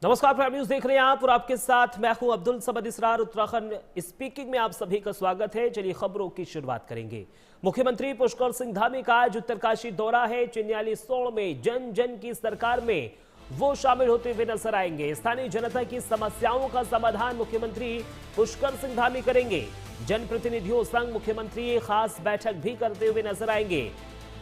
नमस्कार, prime news देख रहे हैं आप और आपके साथ मैं हूं अब्दुल समद इसरार। उत्तराखंड स्पीकिंग में आप सभी का स्वागत है। चलिए खबरों की शुरुआत करेंगे। मुख्यमंत्री पुष्कर सिंह धामी का आज उत्तरकाशी दौरा है। चिन्यालीसोड़ में जन जन की सरकार में वो शामिल होते हुए नजर आएंगे। स्थानीय जनता की समस्याओं का समाधान मुख्यमंत्री पुष्कर सिंह धामी करेंगे। जनप्रतिनिधियों संग मुख्यमंत्री खास बैठक भी करते हुए नजर आएंगे।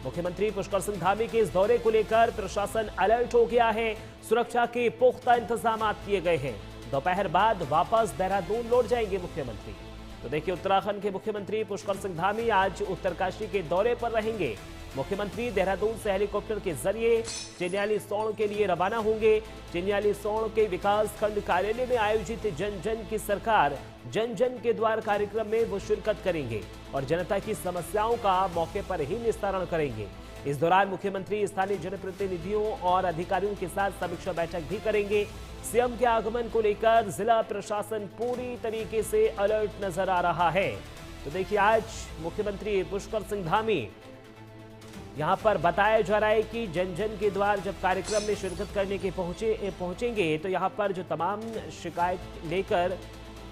मुख्यमंत्री पुष्कर सिंह धामी के इस दौरे को लेकर प्रशासन अलर्ट हो गया है। सुरक्षा के पुख्ता इंतजाम किए गए हैं। दोपहर बाद वापस देहरादून लौट जाएंगे मुख्यमंत्री। तो देखिए, उत्तराखंड के मुख्यमंत्री पुष्कर सिंह धामी आज उत्तरकाशी के दौरे पर रहेंगे। मुख्यमंत्री देहरादून से हेलीकॉप्टर के जरिए चिन्यालीसोड़ के लिए रवाना होंगे। चिन्यालीसोड़ के विकास खंड कार्यालय में आयोजित जन जन की सरकार जन जन के द्वार कार्यक्रम में वो शिरकत करेंगे और जनता की समस्याओं का मौके पर ही निस्तारण करेंगे। इस दौरान मुख्यमंत्री स्थानीय जनप्रतिनिधियों और अधिकारियों के साथ समीक्षा बैठक भी करेंगे। सीएम के आगमन को लेकर जिला प्रशासन पूरी तरीके से अलर्ट नजर आ रहा है। तो देखिए, आज मुख्यमंत्री पुष्कर सिंह धामी यहां पर बताया जा रहा है कि जन जन के द्वार जब कार्यक्रम में शिरकत करने के पहुंचेंगे तो यहां पर जो तमाम शिकायत लेकर,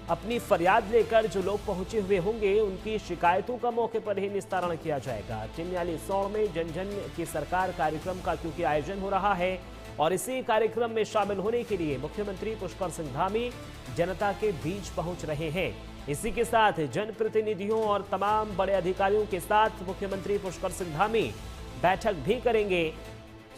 अपनी फरियाद लेकर जो लोग पहुंचे हुए होंगे, उनकी शिकायतों का मौके पर ही निस्तारण किया जाएगा। चिन्यालीसोड़ में जन जन की सरकार कार्यक्रम का क्योंकि आयोजन हो रहा है और इसी कार्यक्रम में शामिल होने के लिए मुख्यमंत्री पुष्कर सिंह धामी जनता के बीच पहुंच रहे हैं। इसी के साथ जनप्रतिनिधियों और तमाम बड़े अधिकारियों के साथ मुख्यमंत्री पुष्कर सिंह धामी बैठक भी करेंगे।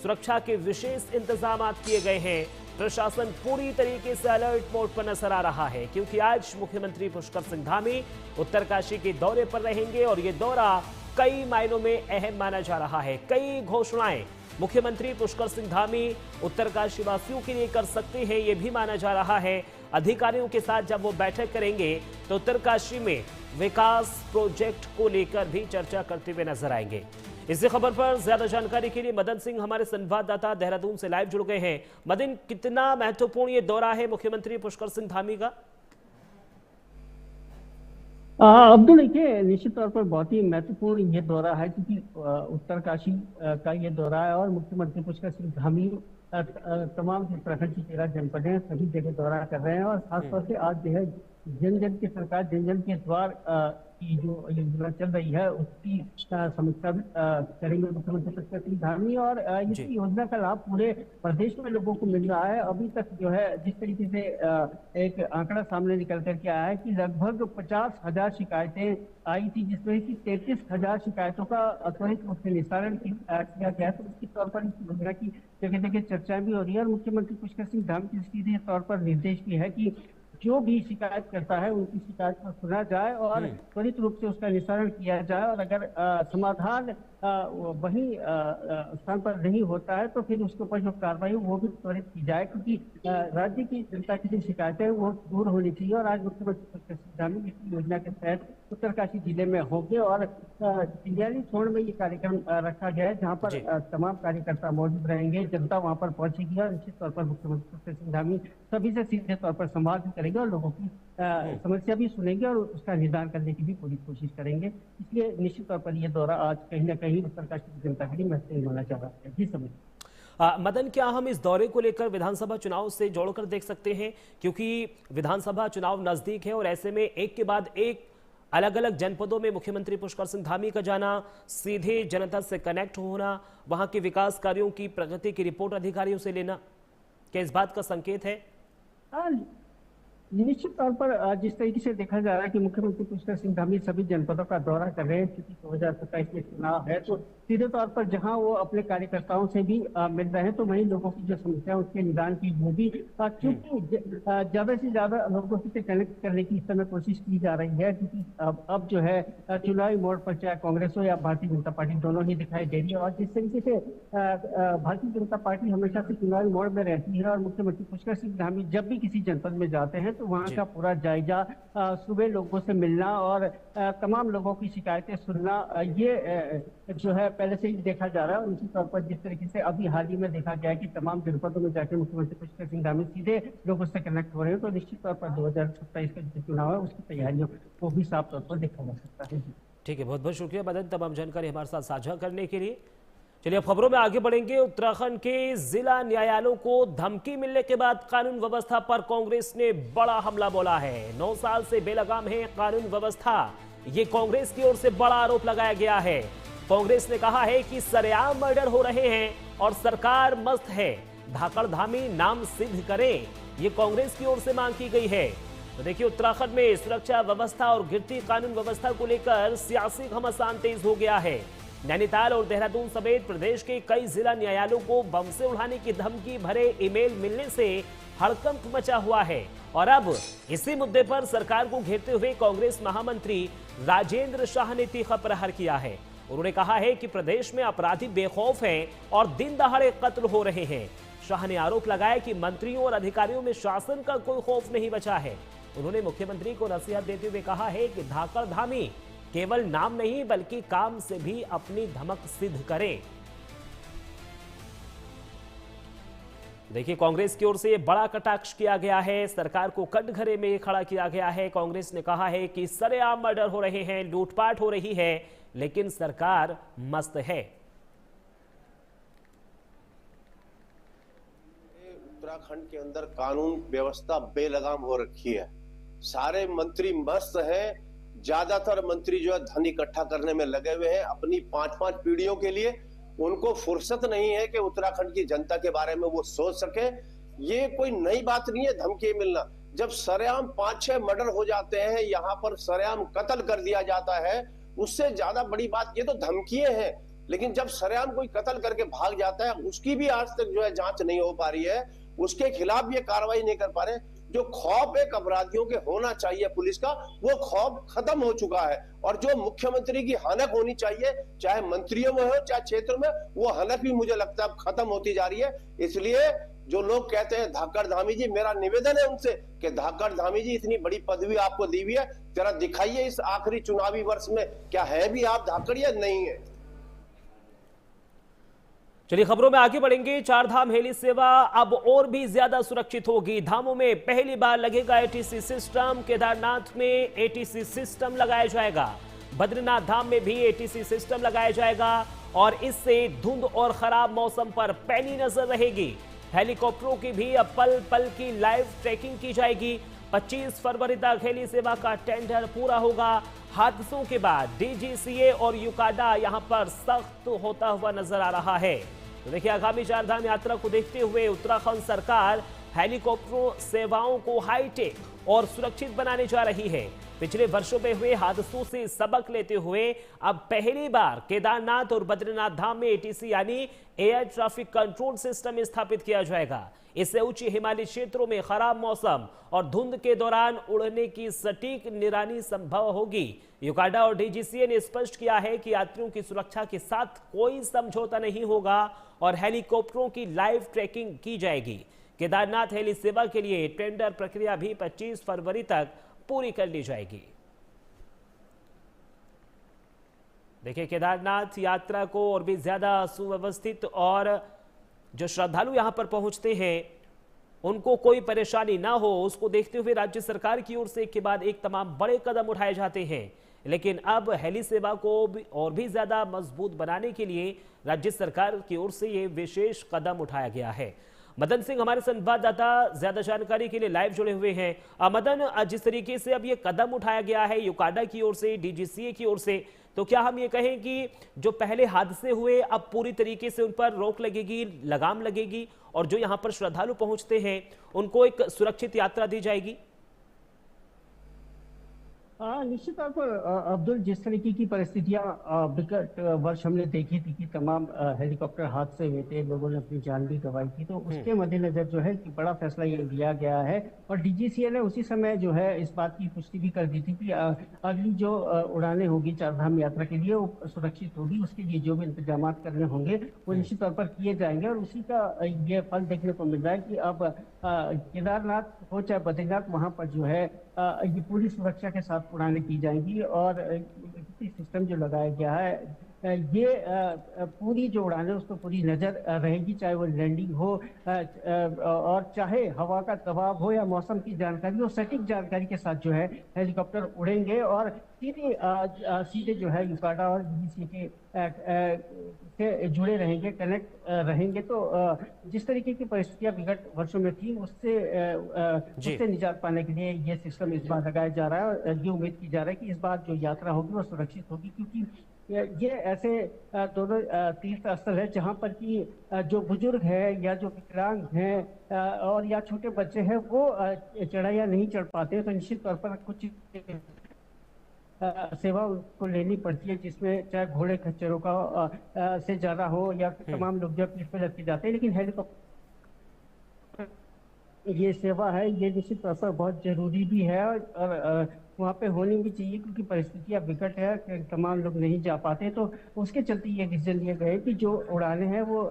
सुरक्षा के विशेष इंतजाम किए गए हैं। प्रशासन पूरी तरीके से अलर्ट मोड पर नजर आ रहा है क्योंकि आज मुख्यमंत्री पुष्कर सिंह धामी उत्तरकाशी के दौरे पर रहेंगे और ये दौरा कई मायनों में अहम माना जा रहा है। कई घोषणाएं मुख्यमंत्री पुष्कर सिंह धामी उत्तरकाशी वासियों के लिए कर सकते हैं, ये भी माना जा रहा है। अधिकारियों के साथ जब वो बैठक करेंगे तो उत्तरकाशी में विकास प्रोजेक्ट को लेकर भी चर्चा करते हुए नजर आएंगे। इसी खबर पर ज्यादा जानकारी के लिए मदन सिंह हमारे संवाददाता देहरादून से लाइव जुड़ गए हैं। मदन, कितना महत्वपूर्ण ये दौरा है मुख्यमंत्री पुष्कर सिंह धामी का? अब्दुल, देखिए, निश्चित तौर पर बहुत ही महत्वपूर्ण ये दौरा है क्योंकि उत्तरकाशी का ये दौरा है और मुख्यमंत्री पुष्कर सिंह धामी तमाम उत्तराखंड की 13 जनपद हैं, सभी जगह दौरा कर रहे हैं और खासतौर से आज जो है जन जन की सरकार जन जन के द्वार की जो योजना चल रही है उसकी समीक्षा करेंगे मुख्यमंत्री पुष्कर सिंह धामी। और इस योजना का लाभ पूरे प्रदेश में लोगों को मिल रहा है। अभी तक जो है जिस तरीके से एक आंकड़ा सामने निकल करके आया है कि लगभग 50,000 शिकायतें आई थी, जिसमें कि 33,000 शिकायतों का त्वरित रूप से निस्तारण किया गया। तो इसके तौर पर इस योजना की जगह जगह चर्चा भी हो रही है और मुख्यमंत्री पुष्कर सिंह धामी की सीधे तौर पर निर्देश भी है कि जो भी शिकायत करता है उनकी शिकायत को सुना जाए और त्वरित रूप से उसका निस्तारण किया जाए और अगर समाधान वही स्थान पर नहीं होता है तो फिर उसके ऊपर जो कार्रवाई वो भी त्वरित की जाए क्योंकि राज्य की जनता की जो शिकायतें वो दूर होनी चाहिए। और आज मुख्यमंत्री पुष्कर सिंह धामी इस योजना के तहत उत्तरकाशी जिले में होंगे और चिन्यालीसोड़ में ये कार्यक्रम रखा गया है जहाँ पर तमाम कार्यकर्ता मौजूद रहेंगे, जनता वहाँ पर पहुंचेगी और निश्चित तौर पर मुख्यमंत्री पुष्कर सिंह धामी सभी से सीधे तौर पर संवाद भी करेंगे और लोगों की समस्या भी सुनेंगे और उसका निदान करने की भी पूरी कोशिश करेंगे। इसलिए निश्चित तौर पर यह दौरा आज कहीं ना कहीं उत्तरकाशी की जनता के लिए महत्वपूर्ण माना जा रहा है। जी समझ मदन, क्या हम इस दौरे को लेकर विधानसभा चुनाव से जोड़कर देख सकते हैं, क्योंकि विधानसभा चुनाव नजदीक है और ऐसे में एक के बाद एक अलग अलग जनपदों में मुख्यमंत्री पुष्कर सिंह धामी का जाना, सीधे जनता से कनेक्ट होना, वहां के विकास कार्यों की प्रगति की रिपोर्ट अधिकारियों से लेना, क्या इस बात का संकेत है? निश्चित तौर पर जिस तरीके से देखा जा रहा है कि मुख्यमंत्री पुष्कर सिंह धामी सभी जनपदों का दौरा कर रहे हैं क्योंकि 2027 में चुनाव है, तो सीधे तौर पर जहां वो अपने कार्यकर्ताओं से भी मिल रहे हैं तो वहीं लोगों की जो समस्या है उसके निदान की वो भी क्योंकि ज्यादा से ज्यादा लोगों से कनेक्ट करने की इस समय कोशिश की जा रही है क्योंकि अब जो है चुनावी मोड़ पर चाहे कांग्रेस हो या भारतीय जनता पार्टी दोनों ही दिखाई दे रही है। और जिस तरीके से भारतीय जनता पार्टी हमेशा से चुनावी मोड़ में रहती है और मुख्यमंत्री पुष्कर सिंह धामी जब भी किसी जनपद में जाते हैं तो वहाँ का पूरा जायजा, सुबह लोगों से मिलना और तमाम लोगों की शिकायतें सुनना, ये जो है पहले से ही देखा जा रहा है। उसी तौर पर जिस तरीके से अभी हाल ही में देखा गया है कि तमाम जनपदों में जाकर मुख्यमंत्री पुष्कर सिंह धामी सीधे लोगों से कनेक्ट हो रहे हैं, तो निश्चित तौर पर 2027 का जो चुनाव है उसकी तैयारियों को भी साफ तौर पर देखा जा सकता है। ठीक है, बहुत बहुत शुक्रिया मदन, तमाम जानकारी हमारे साथ साझा करने के लिए। चलिए अब खबरों में आगे बढ़ेंगे। उत्तराखंड के जिला न्यायालयों को धमकी मिलने के बाद कानून व्यवस्था पर कांग्रेस ने बड़ा हमला बोला है। 9 साल से बेलगाम है कानून व्यवस्था, ये कांग्रेस की ओर से बड़ा आरोप लगाया गया है। कांग्रेस ने कहा है कि सरेआम मर्डर हो रहे हैं और सरकार मस्त है, धाकड़धामी नाम सिद्ध करें, ये कांग्रेस की ओर से मांग की गई है। तो देखिए उत्तराखंड में सुरक्षा व्यवस्था और गिरती कानून व्यवस्था को लेकर सियासी घमासान तेज हो गया है। नैनीताल और देहरादून समेत प्रदेश के कई जिला न्यायालयों को बम से उड़ाने की धमकी भरे ईमेल मिलने से हड़कंप मचा हुआ है और अब इसी मुद्दे पर सरकार को घेरते हुए कांग्रेस महामंत्री राजेंद्र शाह ने तीखा प्रहार किया है। उन्होंने कहा है कि प्रदेश में अपराधी बेखौफ हैं और दिन दहाड़े कत्ल हो रहे हैं। शाह ने आरोप लगाया कि मंत्रियों और अधिकारियों में शासन का कोई खौफ नहीं बचा है। उन्होंने मुख्यमंत्री को नसीहत देते हुए कहा है कि धाकड़धामी केवल नाम नहीं बल्कि काम से भी अपनी धमक सिद्ध करें। देखिए कांग्रेस की ओर से ये बड़ा कटाक्ष किया गया है, सरकार को कटघरे में खड़ा किया गया है। कांग्रेस ने कहा है कि सरेआम मर्डर हो रहे हैं, लूटपाट हो रही है, लेकिन सरकार मस्त है। उत्तराखंड के अंदर कानून व्यवस्था बेलगाम हो रखी है, सारे मंत्री मस्त हैं। ज्यादातर मंत्री जो है धन इकट्ठा करने में लगे हुए हैं अपनी 5-5 पीढ़ियों के लिए। उनको फुर्सत नहीं है कि उत्तराखंड की जनता के बारे में वो सोच सके। ये कोई नई बात नहीं है धमकी मिलना। जब सरेआम 5-6 मर्डर हो जाते हैं, यहाँ पर सरेआम कत्ल कर दिया जाता है, उससे ज्यादा बड़ी बात ये तो धमकियां हैं। लेकिन जब सरेआम कोई कत्ल करके भाग जाता है, उसकी भी आज तक जो है जांच नहीं हो पा रही है, उसके खिलाफ ये कार्रवाई नहीं कर पा रहे। जो खौफ एक अपराधियों के होना चाहिए पुलिस का, वो खौफ खत्म हो चुका है। और जो मुख्यमंत्री की हनक होनी चाहिए, चाहे मंत्रियों में हो चाहे क्षेत्र में, वो हनक भी मुझे लगता है अब खत्म होती जा रही है। इसलिए जो लोग कहते हैं धाकड़धामी जी, मेरा निवेदन है उनसे कि धाकड़धामी जी इतनी बड़ी पदवी आपको दी हुई है, जरा दिखाइए इस आखिरी चुनावी वर्ष में क्या है भी आप धाकड़ या नहीं है। चलिए खबरों में आगे बढ़ेंगे। 4 धाम हेली सेवा अब और भी ज्यादा सुरक्षित होगी। धामों में पहली बार लगेगा एटीसी सिस्टम। केदारनाथ में एटीसी सिस्टम लगाया जाएगा, बद्रीनाथ धाम में भी एटीसी सिस्टम लगाया जाएगा और इससे धुंध और खराब मौसम पर पैनी नजर रहेगी। हेलीकॉप्टरों की भी अब पल पल की लाइव ट्रैकिंग की जाएगी। 25 फरवरी तक हेली सेवा का टेंडर पूरा होगा। हादसों के बाद डीजीसीए और यूकाडा यहां पर सख्त होता हुआ नजर आ रहा है। तो देखिए आगामी 4 धाम यात्रा को देखते हुए उत्तराखंड सरकार हेलीकॉप्टर सेवाओं को हाईटेक और सुरक्षित बनाने जा रही है। पिछले वर्षों में हुए हादसों से सबक लेते हुए अब पहली बार केदारनाथ और बद्रीनाथ धाम में एटीसी यानी एयर ट्रैफिक कंट्रोल सिस्टम स्थापित किया जाएगा। इससे उच्च हिमालयी क्षेत्रों में खराब मौसम और धुंध के दौरान उड़ने की सटीक निगरानी संभव होगी। यूकाडा और डीजीसीए ने स्पष्ट किया है कि यात्रियों की सुरक्षा के साथ कोई समझौता नहीं होगा और हेलीकॉप्टरों की लाइव ट्रैकिंग की जाएगी। केदारनाथ हेली सेवा के लिए टेंडर प्रक्रिया भी 25 फरवरी तक पूरी कर ली जाएगी। देखिए केदारनाथ यात्रा को और भी ज्यादा सुव्यवस्थित और जो श्रद्धालु यहां पर पहुंचते हैं उनको कोई परेशानी ना हो, उसको देखते हुए राज्य सरकार की ओर से एक के बाद एक तमाम बड़े कदम उठाए जाते हैं। लेकिन अब हेली सेवा को और भी ज्यादा मजबूत बनाने के लिए राज्य सरकार की ओर से ये विशेष कदम उठाया गया है। मदन सिंह हमारे संवाददाता ज्यादा जानकारी के लिए लाइव जुड़े हुए हैं। मदन, जिस तरीके से अब ये कदम उठाया गया है यूकाडा की ओर से, डीजीसीए की ओर से, तो क्या हम ये कहें कि जो पहले हादसे हुए अब पूरी तरीके से उन पर रोक लगेगी, लगाम लगेगी और जो यहाँ पर श्रद्धालु पहुंचते हैं उनको एक सुरक्षित यात्रा दी जाएगी? निश्चित तौर पर अब्दुल, जिस तरीके की परिस्थितियां विकट वर्ष हमने देखी थी कि तमाम हेलीकॉप्टर हादसे हुए थे, लोगों ने अपनी जान भी गंवाई थी, तो उसके मद्देनजर जो है कि बड़ा फैसला ये लिया गया है। और डीजीसीए ने उसी समय जो है इस बात की पुष्टि भी कर दी थी कि अगली जो उड़ानें होगी 4 धाम यात्रा के लिए वो सुरक्षित होगी। उसके लिए जो भी इंतजाम करने होंगे वो निश्चित तौर पर किए जाएंगे और उसी का ये फल देखने को मिल रहा है कि अब केदारनाथ हो चाहे बद्रीनाथ, वहाँ पर जो है ये पूरी सुरक्षा के साथ उड़ानें की जाएंगी और सिस्टम जो लगाया गया है ये पूरी जो उड़ान है उस पर पूरी नजर रहेगी, चाहे वो लैंडिंग हो और चाहे हवा का दबाव हो या मौसम की जानकारी हो, सटीक जानकारी के साथ जो है हेलीकॉप्टर उड़ेंगे और सीधे जो है यूकाडा और DGCA के से जुड़े रहेंगे, कनेक्ट रहेंगे। तो जिस तरीके की परिस्थितियां विगत वर्षों में थी उससे निजात पाने के लिए ये सिस्टम इस बार लगाया जा रहा है और ये उम्मीद की जा रहा है कि इस बार जो यात्रा होगी वो सुरक्षित होगी, क्योंकि ये ऐसे दोनों तीर्थ स्थल है जहाँ पर कि जो बुजुर्ग है या जो विकलांग हैं और या छोटे बच्चे हैं वो चढ़ाइयाँ नहीं चढ़ पाते, तो निश्चित तौर पर कुछ सेवा उनको लेनी पड़ती है, जिसमें चाहे घोड़े खच्चरों का से ज्यादा हो या तमाम लोग जो पीठ पे लग के जाते हैं। लेकिन हेलीकॉप्टर ये सेवा है, ये निश्चित तौर पर बहुत जरूरी भी है और वहाँ पे होनी भी चाहिए, क्योंकि परिस्थितियाँ विकट है, तमाम लोग नहीं जा पाते। तो उसके चलते ये डिसीजन लिए गए कि जो उड़ानें हैं वो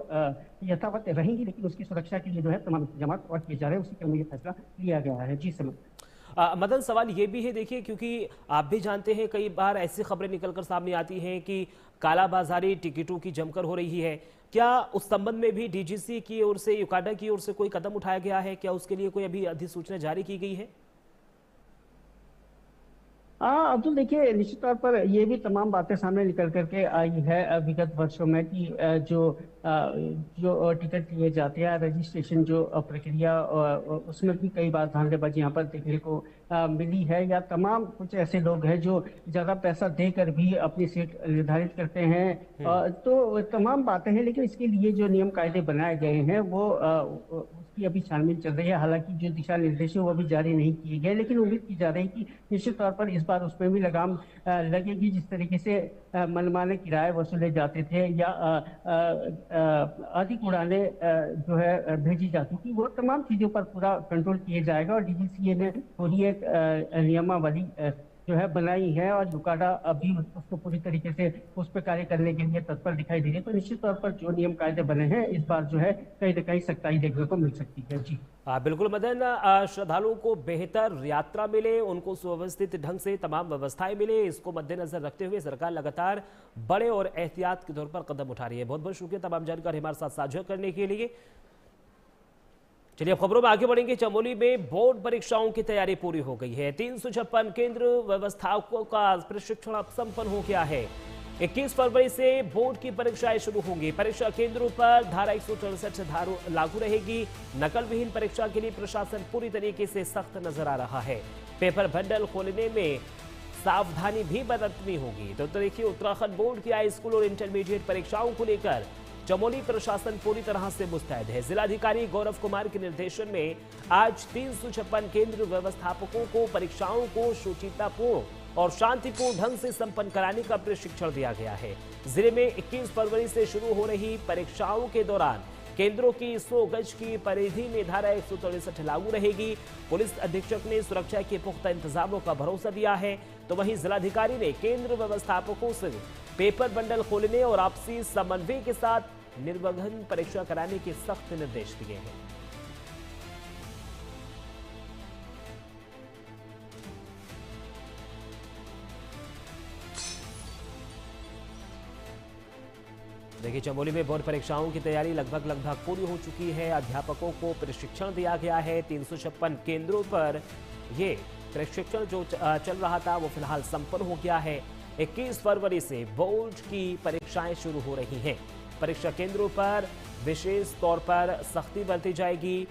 यथावत रहेंगी, लेकिन उसकी सुरक्षा के लिए जो है तमाम इंतजाम और किए जा रहे हैं। उसी क्रम में ये फैसला लिया गया है। जी समझ मदन, सवाल ये भी है, देखिए, क्योंकि आप भी जानते हैं कई बार ऐसी खबरें निकलकर सामने आती हैं कि कालाबाजारी टिकटों की जमकर हो रही है। क्या उस संबंध में भी DGCA की ओर से, यूकाडा की ओर से कोई कदम उठाया गया है? क्या उसके लिए कोई अभी अधिसूचना जारी की गई है? हाँ अब्दुल, देखिए निश्चित तौर पर ये भी तमाम बातें सामने निकल करके आई है विगत वर्षों में कि जो टिकट लिए जाते हैं, रजिस्ट्रेशन जो प्रक्रिया उसमें भी कई बार धांधलीबाजी यहाँ पर देखने को मिली है, या तमाम कुछ ऐसे लोग हैं जो ज़्यादा पैसा देकर भी अपनी सीट निर्धारित करते हैं। तो तमाम बातें हैं, लेकिन इसके लिए जो नियम कायदे बनाए गए हैं वो उसकी अभी छानबीन चल रही है। हालांकि जो दिशा निर्देश है वो अभी जारी नहीं किए गए, लेकिन उम्मीद की जा रही है कि निश्चित तौर पर इस बार उसमें भी लगाम लगेगी। जिस तरीके से मनमाने किराए वसूले जाते थे या अधिक उड़ाने जो है भेजी जाती थी, वो तमाम चीज़ों पर पूरा कंट्रोल किया जाएगा और DGCA ने पूरी एक नियमावली जो है बनाई है और यूकाडा अभी उसको पूरी तरीके से उस पर कार्य करने के लिए तत्पर दिखाई दे रही है। तो निश्चित तौर पर जो नियम कायदे बने हैं इस बार जो है कहीं न कहीं सख्ताई देखने को मिल सकती है। जी बिल्कुल मदन, श्रद्धालुओं को बेहतर यात्रा मिले, उनको सुव्यवस्थित ढंग से तमाम व्यवस्थाएं मिले, इसको मद्देनजर रखते हुए सरकार लगातार बड़े और एहतियात के तौर पर कदम उठा रही है। बहुत बहुत शुक्रिया तमाम जानकारी हमारे साथ साझा करने के लिए। चलिए अब खबरों में आगे बढ़ेंगे। चमोली में बोर्ड परीक्षाओं की तैयारी पूरी हो गई है। 356 केंद्र व्यवस्थापकों का प्रशिक्षण अब संपन्न हो गया है। 21 फरवरी से बोर्ड की परीक्षाएं शुरू होंगी। परीक्षा केंद्रों पर धारा 164 लागू रहेगी। नकल विहीन परीक्षा के लिए प्रशासन पूरी तरीके से सख्त नजर आ रहा है। पेपर बंडल खोलने में सावधानी भी बरतनी होगी। तो देखिए, उत्तराखंड बोर्ड की हाई स्कूल और इंटरमीडिएट परीक्षाओं को लेकर चमोली प्रशासन पूरी तरह से मुस्तैद है। जिलाधिकारी गौरव कुमार के निर्देशन में आज 356 केंद्र व्यवस्थापकों को परीक्षाओं को शुचितापूर्ण और शांतिपूर्ण ढंग से संपन्न कराने का प्रशिक्षण दिया गया है। जिले में 21 फरवरी से शुरू हो रही परीक्षाओं के दौरान केंद्रों की 100 गज की परिधि में धारा 163 लागू रहेगी। पुलिस अधीक्षक ने सुरक्षा के पुख्ता इंतजामों का भरोसा दिया है। तो वहीं जिलाधिकारी ने केंद्र व्यवस्थापकों से पेपर बंडल खोलने और आपसी समन्वय के साथ निर्विघ्न परीक्षा कराने के सख्त निर्देश दिए हैं। देखिए, चमोली में बोर्ड परीक्षाओं की तैयारी लगभग पूरी हो चुकी है। अध्यापकों को प्रशिक्षण दिया गया है। 356 केंद्रों पर ये प्रशिक्षण जो चल रहा था वो फिलहाल संपन्न हो गया है। 21 फरवरी से बोर्ड की परीक्षाएं शुरू हो रही हैं। परीक्षा केंद्रों पर विशेष तौर पर सख्ती बरती जाएगी।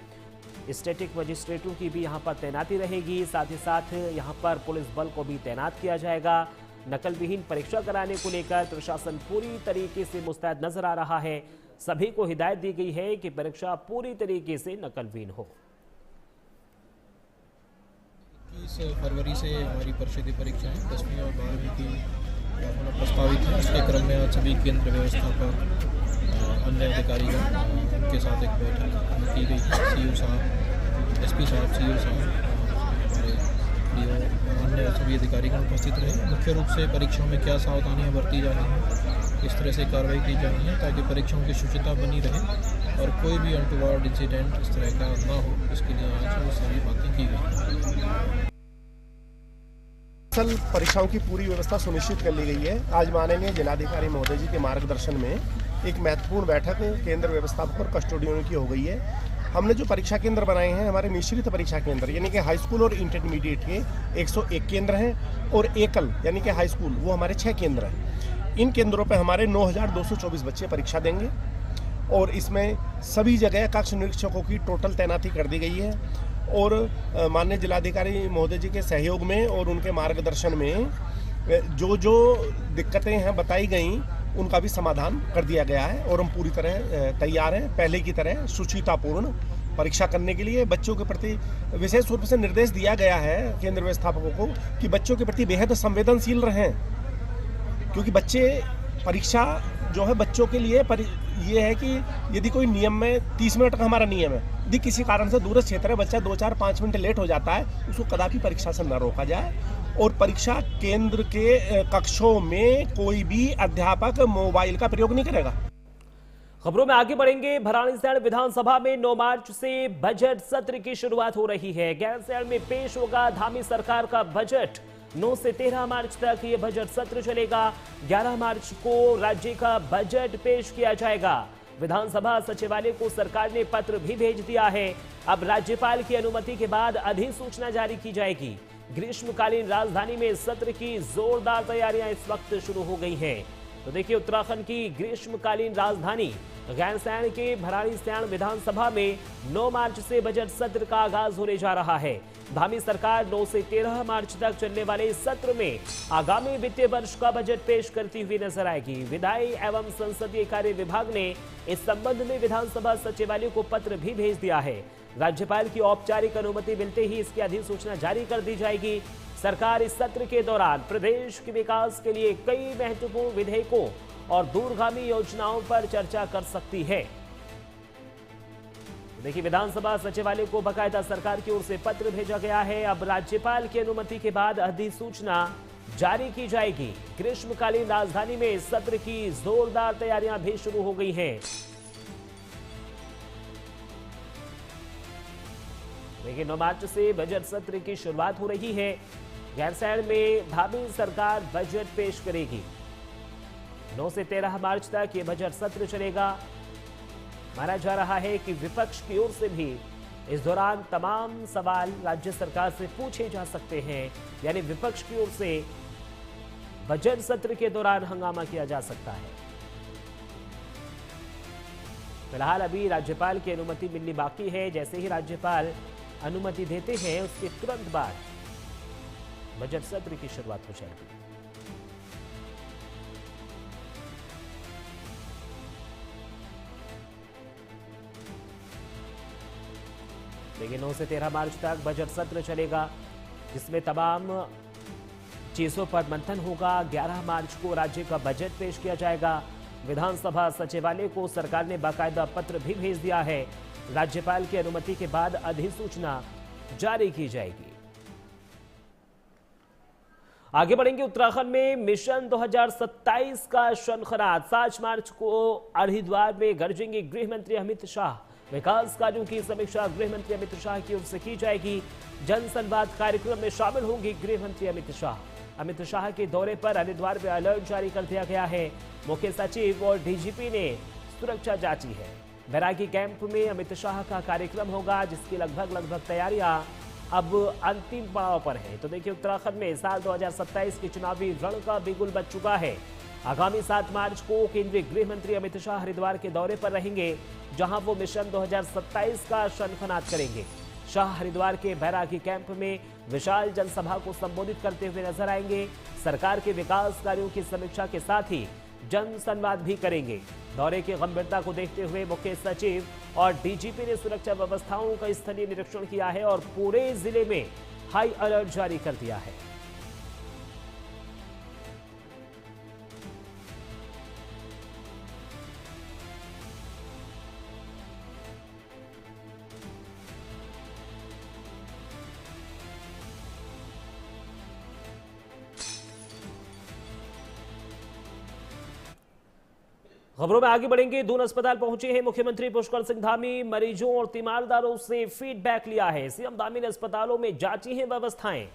स्टैटिक मजिस्ट्रेटों की भी यहां पर तैनाती रहेगी। साथ ही साथ यहां पर पुलिस बल को भी तैनात किया जाएगा। नकल विहीन परीक्षा कराने को लेकर प्रशासन पूरी तरीके से मुस्तैद नजर आ रहा है। सभी को हिदायत दी गई है कि परीक्षा पूरी तरीके से नकल विहीन हो। 21 फरवरी से हमारी परिषदीय परीक्षाएं 10वीं और 12वीं की होना प्रस्तावित है। उसके क्रम में आज सभी केंद्र व्यवस्थापक अन्य अधिकारीगण के साथ एक बैठक की गई। सीओ साहब, एसपी साहब, सीओ साहब, अन्य सभी अधिकारीगण उपस्थित रहे। मुख्य रूप से परीक्षाओं में क्या सावधानियां बरती जानी है, किस तरह से कार्रवाई की जानी है ताकि परीक्षाओं की शुचिता बनी रहे और कोई भी अनटुवर्ड इंसिडेंट इस तरह का ना हो, इसके लिए आज वो सारी बातें की गई। वत्सल परीक्षाओं की पूरी व्यवस्था सुनिश्चित कर ली गई है। आज माननीय जिलाधिकारी महोदय जी के मार्गदर्शन में एक महत्वपूर्ण बैठक केंद्र व्यवस्थापक और कस्टोडियनों की हो गई है। हमने जो परीक्षा केंद्र बनाए हैं, हमारे मिश्रित परीक्षा केंद्र यानी कि हाई स्कूल और इंटरमीडिएट के 101 केंद्र हैं और एकल यानी कि हाई स्कूल वो हमारे 6 केंद्र हैं। इन केंद्रों पर हमारे 9,224 बच्चे परीक्षा देंगे और इसमें सभी जगह कक्ष निरीक्षकों की टोटल तैनाती कर दी गई है और माननीय जिलाधिकारी महोदय जी के सहयोग में और उनके मार्गदर्शन में जो जो दिक्कतें हैं बताई गई उनका भी समाधान कर दिया गया है और हम पूरी तरह तैयार हैं पहले की तरह सुचितापूर्ण परीक्षा करने के लिए। बच्चों के प्रति विशेष रूप से निर्देश दिया गया है केंद्र व्यवस्थापकों को कि बच्चों के प्रति बेहद संवेदनशील रहें, क्योंकि बच्चे परीक्षा जो है बच्चों के लिए ये है कि यदि कोई नियम में 30 मिनट का हमारा नियम है, यदि किसी कारण से दूरस्थ क्षेत्र है बच्चा 2, 4, 5 मिनट लेट हो जाता है, उसको कदापि परीक्षा से न रोका जाए और परीक्षा केंद्र के कक्षों में कोई भी अध्यापक मोबाइल का प्रयोग नहीं करेगा। खबरों में आगे बढ़ेंगे। भराड़ीसैंण विधानसभा में 9 मार्च से बजट सत्र की शुरुआत हो रही है। गैरसैंण में पेश होगा धामी सरकार का बजट। 9 से 13 मार्च तक ये बजट सत्र चलेगा। 11 मार्च को राज्य का बजट पेश किया जाएगा। विधानसभा सचिवालय को सरकार ने पत्र भी भेज दिया है। अब राज्यपाल की अनुमति के बाद अधिसूचना जारी की जाएगी। ग्रीष्मकालीन राजधानी में सत्र की जोरदार तैयारियां इस वक्त शुरू हो गई हैं। तो देखिए, उत्तराखंड की ग्रीष्मकालीन राजधानी गैरसैंण के भराड़ीसैंण विधानसभा में 9 मार्च से बजट सत्र का आगाज होने जा रहा है। धामी सरकार 9 से 13 मार्च तक चलने वाले इस सत्र में आगामी वित्तीय वर्ष का बजट पेश करती हुई नजर आएगी। विधायी एवं संसदीय कार्य विभाग ने इस संबंध में विधानसभा सचिवालय को पत्र भी भेज दिया है। राज्यपाल की औपचारिक अनुमति मिलते ही इसकी अधिसूचना जारी कर दी जाएगी। सरकार इस सत्र के दौरान प्रदेश के विकास के लिए कई महत्वपूर्ण विधेयकों और दूरगामी योजनाओं पर चर्चा कर सकती है। देखिए, विधानसभा सचिवालय को बाकायदा सरकार की ओर से पत्र भेजा गया है। अब राज्यपाल की अनुमति के बाद अधिसूचना जारी की जाएगी। ग्रीष्मकालीन राजधानी में सत्र की जोरदार तैयारियां भी शुरू हो गई हैं। देखिए, 9 मार्च से बजट सत्र की शुरुआत हो रही है। गैरसैंण में धामी सरकार बजट पेश करेगी। 9 से 13 मार्च तक ये बजट सत्र चलेगा। माना जा रहा है कि विपक्ष की ओर से भी इस दौरान तमाम सवाल राज्य सरकार से पूछे जा सकते हैं, यानी विपक्ष की ओर से बजट सत्र के दौरान हंगामा किया जा सकता है। फिलहाल अभी राज्यपाल की अनुमति मिलनी बाकी है। जैसे ही राज्यपाल अनुमति देते हैं उसके तुरंत बाद बजट सत्र की शुरुआत हो जाएगी। लेकिन 9 से 13 मार्च तक बजट सत्र चलेगा, जिसमें तमाम चीजों पर मंथन होगा। 11 मार्च को राज्य का बजट पेश किया जाएगा। विधानसभा सचिवालय को सरकार ने बाकायदा पत्र भी भेज दिया है। राज्यपाल की अनुमति के बाद अधिसूचना जारी की जाएगी। आगे बढ़ेंगे। उत्तराखंड में मिशन 2027 का शनखनाद। 7 मार्च को हरिद्वार में गरजेंगे गृह मंत्री अमित शाह। विकास कार्यों की समीक्षा गृह मंत्री अमित शाह की ओर से की जाएगी। जनसंवाद कार्यक्रम में शामिल होंगे गृह मंत्री अमित शाह। अमित शाह के दौरे पर हरिद्वार में अलर्ट जारी कर दिया गया है। मुख्य सचिव और डीजीपी ने सुरक्षा जांची है। बैरागी कैंप में अमित शाह का कार्यक्रम होगा, जिसकी लगभग तैयारियां अब अंतिम पड़ाव पर है। तो देखिए, उत्तराखंड में साल 2027 के चुनावी रण का बिगुल बज चुका है। आगामी 7 मार्च को केंद्रीय गृह मंत्री अमित शाह हरिद्वार के दौरे पर रहेंगे, जहां वो मिशन 2027 का शनखनाद करेंगे। शाह हरिद्वार के बैरागी कैंप में विशाल जनसभा को संबोधित करते हुए नजर आएंगे। सरकार के विकास कार्यों की समीक्षा के साथ ही जन संवाद भी करेंगे। दौरे की गंभीरता को देखते हुए मुख्य सचिव और डीजीपी ने सुरक्षा व्यवस्थाओं का स्थलीय निरीक्षण किया है और पूरे जिले में हाई अलर्ट जारी कर दिया है। खबरों में आगे बढ़ेंगे। दून अस्पताल पहुंचे हैं मुख्यमंत्री पुष्कर सिंह धामी। मरीजों और तीमारदारों से फीडबैक लिया है। सीएम धामी ने अस्पतालों में जांची हैं व्यवस्थाएं।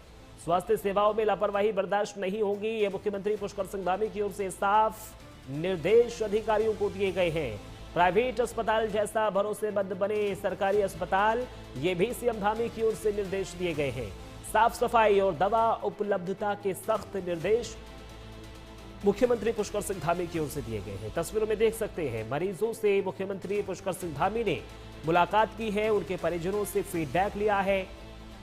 स्वास्थ्य सेवाओं में लापरवाही बर्दाश्त नहीं होगी, ये मुख्यमंत्री पुष्कर सिंह धामी की ओर से साफ निर्देश अधिकारियों को दिए गए हैं। प्राइवेट अस्पताल जैसा भरोसेमंद बने सरकारी अस्पताल, ये भी सीएम धामी की ओर से निर्देश दिए गए हैं। साफ सफाई और दवा उपलब्धता के सख्त निर्देश मुख्यमंत्री पुष्कर सिंह धामी की ओर से दिए गए हैं। तस्वीरों में देख सकते हैं मरीजों से मुख्यमंत्री पुष्कर सिंह धामी ने मुलाकात की है, उनके परिजनों से फीडबैक लिया है।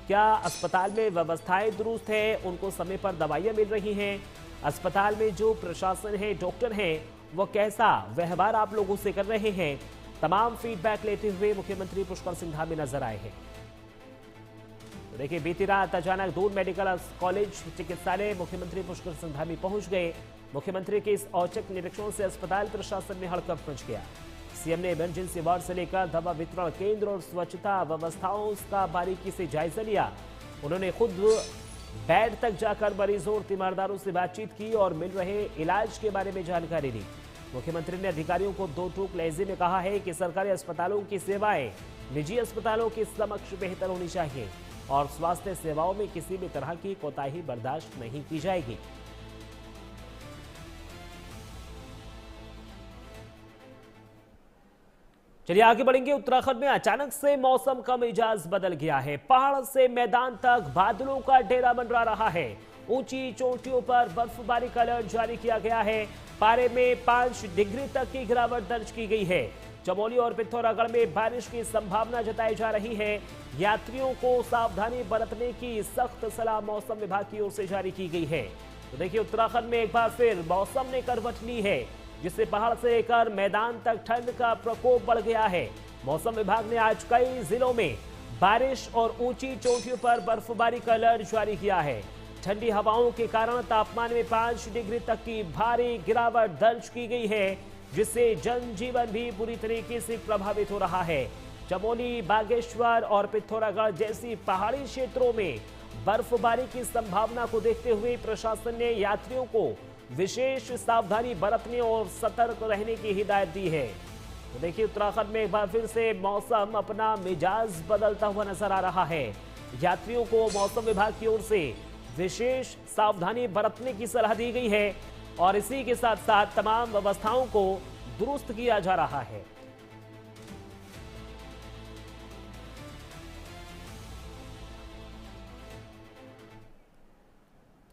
क्या अस्पताल में व्यवस्थाएं दुरुस्त है, उनको समय पर दवाइयां मिल रही हैं, अस्पताल में जो प्रशासन है, डॉक्टर हैं, वो कैसा व्यवहार आप लोगों से कर रहे हैं, तमाम फीडबैक लेते हुए मुख्यमंत्री पुष्कर सिंह धामी नजर आए हैं। तो देखिए, बीती रात अचानक दून मेडिकल कॉलेज चिकित्सालय मुख्यमंत्री पुष्कर सिंह धामी पहुंच गए। मुख्यमंत्री के इस औचक निरीक्षण से अस्पताल प्रशासन में हड़कंप मच गया। सीएम ने इमरजेंसी वार्ड से लेकर दवा वितरण केंद्र और स्वच्छता व्यवस्थाओं का बारीकी से जायजा लिया। उन्होंने खुद बेड तक जाकर मरीजों और तीमारदारों से बातचीत की और मिल रहे इलाज के बारे में जानकारी दी। मुख्यमंत्री ने अधिकारियों को दो टूक लहजे में कहा है कि सरकारी अस्पतालों की सेवाएं निजी अस्पतालों के समक्ष बेहतर होनी चाहिए और स्वास्थ्य सेवाओं में किसी भी तरह की कोताही बर्दाश्त नहीं की जाएगी। चलिए आगे बढ़ेंगे। उत्तराखंड में अचानक से मौसम का मिजाज बदल गया है। पहाड़ से मैदान तक बादलों का डेरा मंडरा रहा है। ऊंची चोटियों पर बर्फबारी का अलर्ट जारी किया गया है। पारे में 5 डिग्री तक की गिरावट दर्ज की गई है। चमोली और पिथौरागढ़ में बारिश की संभावना जताई जा रही है। यात्रियों को सावधानी बरतने की सख्त सलाह मौसम विभाग की ओर से जारी की गई है। तो देखिए, उत्तराखंड में एक बार फिर मौसम ने करवट ली है, जिससे पहाड़ से लेकर मैदान तक ठंड का प्रकोप बढ़ गया है। मौसम विभाग ने आज कई जिलों में बारिश और ऊंची चोटियों पर बर्फबारी का अलर्ट जारी किया है। ठंडी हवाओं के कारण तापमान में 5 डिग्री तक की भारी गिरावट दर्ज की गई है, जिससे जनजीवन भी बुरी तरीके से प्रभावित हो रहा है। चमोली, बागेश्वर और पिथौरागढ़ जैसी पहाड़ी क्षेत्रों में बर्फबारी की संभावना को देखते हुए प्रशासन ने यात्रियों को विशेष सावधानी बरतने और सतर्क रहने की हिदायत दी है। तो देखिए, उत्तराखंड में एक बार फिर से मौसम अपना मिजाज बदलता हुआ नजर आ रहा है। यात्रियों को मौसम विभाग की ओर से विशेष सावधानी बरतने की सलाह दी गई है और इसी के साथ साथ तमाम व्यवस्थाओं को दुरुस्त किया जा रहा है।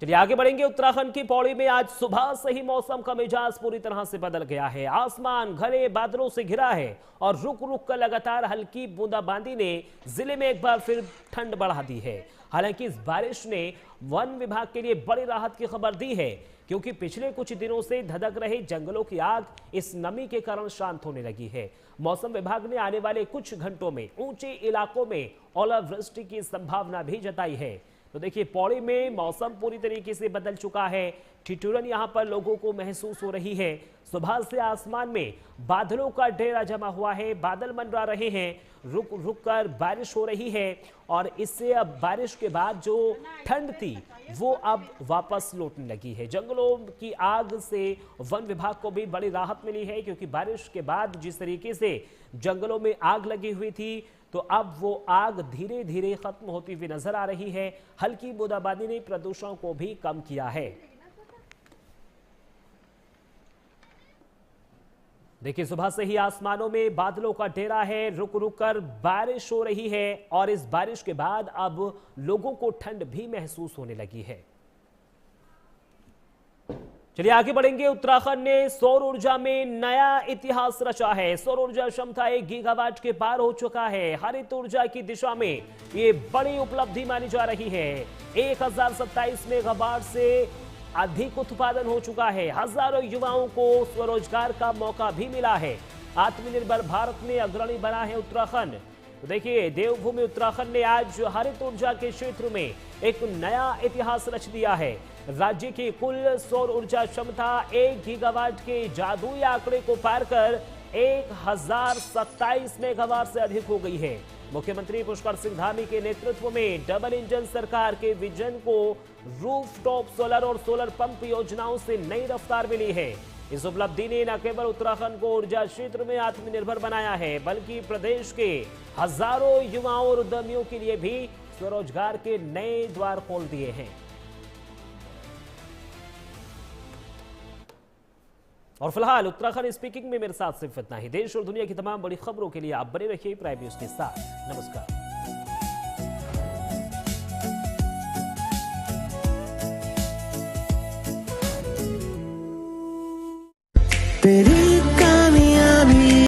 चलिए आगे बढ़ेंगे। उत्तराखंड की पौड़ी में आज सुबह से ही मौसम का मिजाज पूरी तरह से बदल गया है। आसमान घने बादलों से घिरा है और रुक रुक कर लगातार हल्की बूंदाबांदी ने जिले में एक बार फिर ठंड बढ़ा दी है। हालांकि इस बारिश ने वन विभाग के लिए बड़ी राहत की खबर दी है, क्योंकि पिछले कुछ दिनों से धधक रहे जंगलों की आग इस नमी के कारण शांत होने लगी है। मौसम विभाग ने आने वाले कुछ घंटों में ऊंचे इलाकों में ओलावृष्टि की संभावना भी जताई है। तो देखिए, पौड़ी में मौसम पूरी तरीके से बदल चुका है। ठिठुरन यहां पर लोगों को महसूस हो रही है। सुबह से आसमान में बादलों का डेरा जमा हुआ है, बादल मंडरा रहे हैं, रुक रुक कर बारिश हो रही है और इससे अब बारिश के बाद जो ठंड थी वो अब वापस लौटने लगी है। जंगलों की आग से वन विभाग को भी बड़ी राहत मिली है, क्योंकि बारिश के बाद जिस तरीके से जंगलों में आग लगी हुई थी, तो अब वो आग धीरे धीरे खत्म होती हुई नजर आ रही है। हल्की बूंदाबांदी ने प्रदूषण को भी कम किया है। देखिए, सुबह से ही आसमानों में बादलों का डेरा है, रुक रुक कर बारिश हो रही है और इस बारिश के बाद अब लोगों को ठंड भी महसूस होने लगी है। चलिए आगे बढ़ेंगे। उत्तराखंड ने सौर ऊर्जा में नया इतिहास रचा है। सौर ऊर्जा क्षमता 1 गीगावाट के पार हो चुका है। हरित ऊर्जा की दिशा में ये बड़ी उपलब्धि मानी जा रही है। 1027 मेगावाट से अधिक उत्पादन हो चुका है। हजारों युवाओं को स्वरोजगार का मौका भी मिला है। आत्मनिर्भर भारत में अग्रणी बना है उत्तराखंड। तो देखिए, देवभूमि उत्तराखंड ने आज हरित ऊर्जा के क्षेत्र में एक नया इतिहास रच दिया है। राज्य की कुल सौर ऊर्जा क्षमता 1 गीगावाट के जादुई आंकड़े को पार कर 1027 मेगावाट से अधिक हो गई है। मुख्यमंत्री पुष्कर सिंह धामी के नेतृत्व में डबल इंजन सरकार के विजन को रूफटॉप सोलर और सोलर पंप योजनाओं से नई रफ्तार मिली है। इस उपलब्धि ने न केवल उत्तराखंड को ऊर्जा क्षेत्र में आत्मनिर्भर बनाया है, बल्कि प्रदेश के हजारों युवाओं और उद्यमियों के लिए भी स्वरोजगार के नए द्वार खोल दिए हैं। और फिलहाल उत्तराखंड स्पीकिंग में मेरे साथ सिर्फ इतना ही। देश और दुनिया की तमाम बड़ी खबरों के लिए आप बने रहिए प्राइम न्यूज के साथ। नमस्कार। तेरी